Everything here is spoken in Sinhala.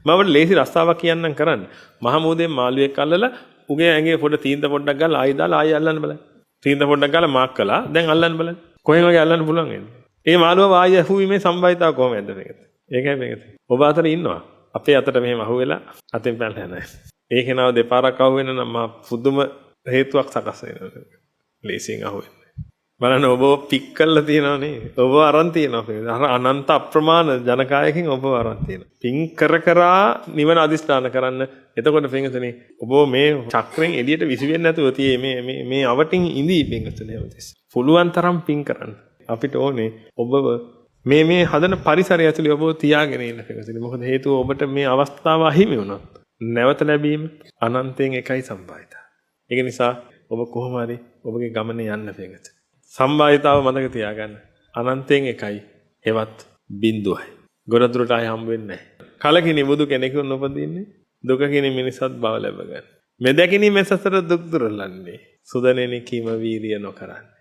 මම ලේසි රස්තාවක් කියන්නම් කරන්න. මහමෝදේ මාළුවෙක් අල්ලලා උගේ ඇඟේ පොඩ තීන්ත පොඩ්ඩක් ගාලා ආයි දාලා ආයි අල්ලන්න බලන්න. තීන්ත පොඩ්ඩක් ගාලා මාක් කළා. දැන් අල්ලන්න බලන්න. කොහෙන් වගේ අල්ලන්න පුළුවන් වෙන්නේ. ඒ මාළුව ආයි අහුවීමේ සම්භාවිතාව කොහොමද මේක? ඒකයි මේක. ඔබ අතර ඉන්නවා. අපේ අතට මෙහෙම අහුවෙලා අතෙන් පැනලා යනවා. ඒක නව දෙපාරක් අහුවෙන නම් මා පුදුම හේතුවක් සකස් වෙනවා. ලේසියෙන් අහුවෙන්නේ. බලන්න ඔබ පික් කරලා තියෙනවා නේ. ඔබ අරන් තියෙනවා. අර අනන්ත අප්‍රමාණ ජනකායකින් ඔබ අරන් තියෙනවා. පින් කරා නිවන අදිස්ථාන කරන්න. එතකොට පින්ගතනේ ඔබ මේ චක්‍රයෙන් එළියට විසි වෙන්නේ නැතුව තියේ මේ අවටින් ඉඳී පින්ගතනේ අවතිස්. පුළුවන් තරම් පින් කරන්න. අපිට ඕනේ ඔබව මේ හදන පරිසරය ඇතුලේ ඔබ තියාගෙන ඉන්න පින්ගතනේ. මොකද හේතුව ඔබට මේ අවස්ථාව අහිමි වුණොත් නැවත ලැබීම අනන්තයෙන් එකයි සම්භාවිතා. ඒක නිසා ඔබ කොහොම හරි ඔබගේ ගමනේ යන්න පින්ගතනේ. සම්භාවිතාව මතක තියාගන්න. අනන්තයෙන් එකයි හෙවත් බිඳුවයි. ගොඩදුරට ආය හම්බ වෙන්නේ නැහැ. කලකිනි බුදු කෙනෙකු නොපදින්නේ දුකකිනි මිනිසත් බව ලැබ ගන්න. මෙදකිනි මෙසසර දුක් දුරලන්නේ. සුදනෙනි කීම වීරිය නොකරන්නේ.